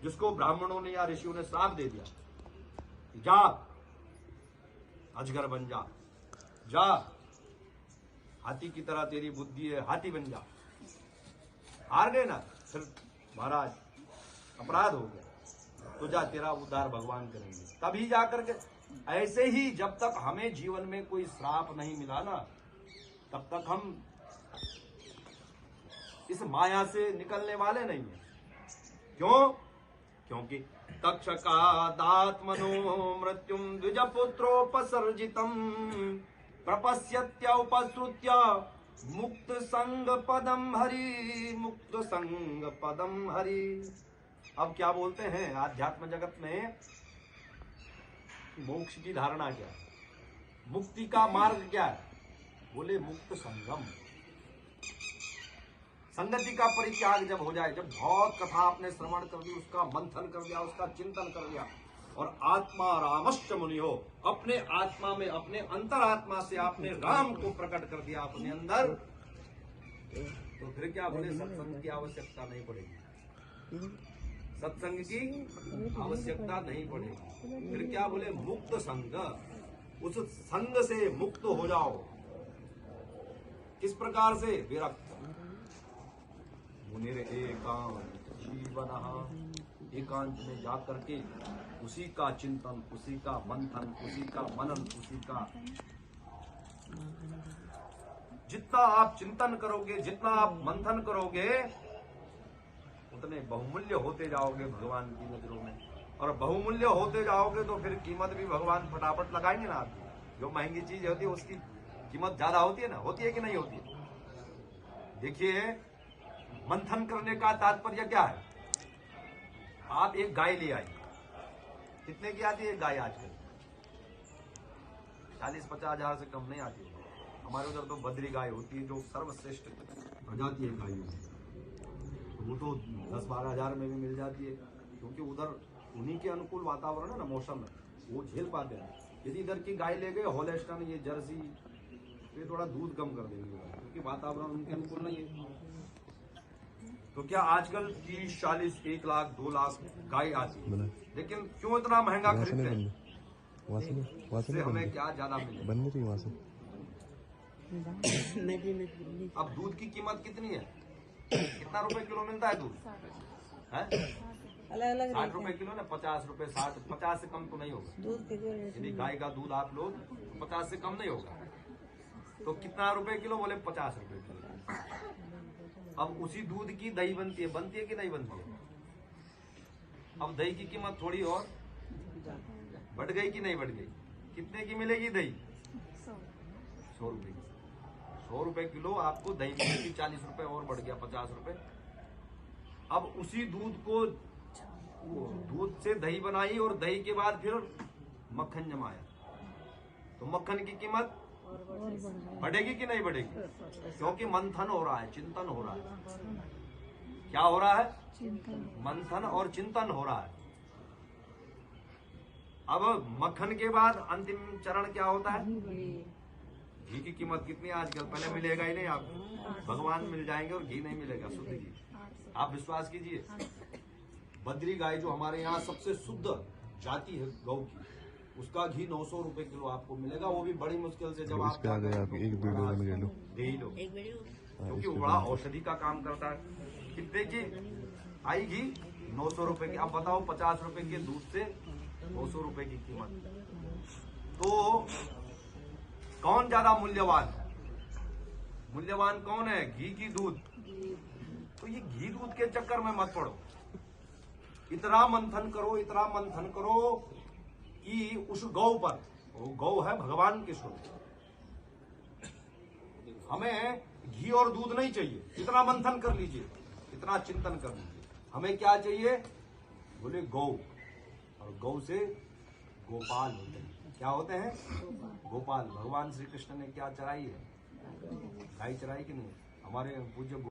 जिसको ब्राह्मणों ने या ऋषियों ने श्राप दे दिया, जा अजगर बन जा, हाथी की तरह तेरी बुद्धि है, हाथी बन जा। हार गए ना, फिर महाराज अपराध हो गया, तो जा तेरा उद्धार भगवान करेंगे। तभी जाकर के, ऐसे ही जब तक हमें जीवन में कोई श्राप नहीं मिला ना, तब तक हम इस माया से निकलने वाले नहीं हैं। क्यों? क्योंकि तक्षकादात्मनो मृत्युम द्विजपुत्रोपसर्जितम प्रपश्यत्य उपसृत्य मुक्त संग पदम हरि, मुक्त संग पदम हरि। अब क्या बोलते हैं आध्यात्म जगत में, मोक्ष की धारणा क्या है, मुक्ति का मार्ग क्या है? बोले मुक्त संगम। संगति का परित्याग जब हो जाए, जब बहुत कथा आपने श्रवण कर ली, उसका मंथन कर लिया, उसका चिंतन कर लिया, और आत्मा रामश्च मुनि हो, अपने आत्मा में, अपने अंतरात्मा से आपने राम को प्रकट कर दिया अपने अंदर, तो फिर क्या बोले, सत्संग की आवश्यकता नहीं पड़ेगी, सत्संग की आवश्यकता नहीं पड़ेगी। फिर क्या बोले, मुक्त संग, उस संग से मुक्त हो जाओ। किस प्रकार से? विरक्त। मुनिर एकांत जीवन, एकांत में जाकर के उसी का चिंतन, उसी का मंथन, उसी का मनन, उसी का, जितना आप चिंतन करोगे, जितना आप मंथन करोगे, उतने बहुमूल्य होते जाओगे भगवान की नजरों में। और बहुमूल्य होते जाओगे तो फिर कीमत भी भगवान फटाफट लगाएंगे ना आपकी। जो महंगी चीज होती है उसकी कीमत ज्यादा होती है ना, होती है कि नहीं होती है? देखिए, मंथन करने का तात्पर्य क्या है? आप एक गाय ले आइए, कितने की आती है गाय आजकल? 40-50 हजार से कम नहीं आती है। हमारे उधर तो बद्री गाय होती है, जो सर्वश्रेष्ठ प्रजाति है गायों की, वो तो 10-12 हजार में भी मिल जाती है, क्योंकि उधर उन्हीं के अनुकूल वातावरण है ना, मौसम है, वो झेल पाते हैं। यदि इधर की गाय ले गए होलेस्टन, ये जर्सी, ये थोड़ा दूध कम कर देंगे, क्योंकि वातावरण उनके अनुकूल नहीं है। तो क्या आजकल 30-40, 1 लाख 2 लाख गाय आती है, लेकिन क्यों इतना महंगा खरीदते हैं? इससे हमें क्या ज्यादा मिले? अब दूध की कीमत कितनी है? कितना रुपए किलो मिलता है दूध? अलग 60 रुपए किलो ना, 50 रुपए, 60, 50 से कम तो नहीं होगा। यदि गाय का दूध आप लो तो 50 से कम नहीं होगा। तो कितना रुपए किलो? बोले 50 रुपए किलो। अब उसी दूध की दही बनती है कि नहीं बनती है? अब दही की कीमत थोड़ी और बढ़ गई कि नहीं बढ़ गई? कितने की मिलेगी दही? 100 रुपए की। 100 रुपए किलो आपको दही मिलेगी, 40 रुपए और बढ़ गया, 50 रुपए। अब उसी दूध को, दूध से दही बनाई और दही के बाद फिर मक्खन जमाया, तो मक्खन की कीमत बढ़ेगी कि नहीं बढ़ेगी? क्योंकि मंथन हो रहा है, चिंतन हो रहा है। क्या हो रहा है? मंथन और चिंतन हो रहा है। अब मक्खन के बाद अंतिम चरण क्या होता है? घी की कीमत कितनी है आजकल? पहले मिलेगा ही नहीं आपको, भगवान मिल जाएंगे और घी नहीं मिलेगा, शुद्ध घी। आप विश्वास कीजिए, बद्री गाय जो हमारे यहाँ सबसे शुद्ध जाति है गौ की, उसका घी 900 रुपए किलो आपको मिलेगा, वो भी बड़ी मुश्किल से। जब आप दे लो, क्योंकि वो बड़ा औषधि का काम करता है। कितने की आई घी? 900 रुपए की। अब बताओ, 50 रुपए के दूध से 200 रुपए की कीमत, तो कौन ज्यादा मूल्यवान है? मूल्यवान कौन है? घी की दूध? तो ये घी दूध के चक्कर में मत पड़ो। इतना मंथन करो, इतना मंथन करो कि उस गौ पर, वो गौ है भगवान के स्वरूप, हमें घी और दूध नहीं चाहिए। इतना मंथन कर लीजिए, इतना चिंतन कर लीजिए। हमें क्या चाहिए? बोले गौ, और गौ से गोपाल होते हैं। क्या होते हैं? गोपाल। भगवान श्री कृष्ण ने क्या चराई है? गाय चराई कि नहीं? हमारे पूज्य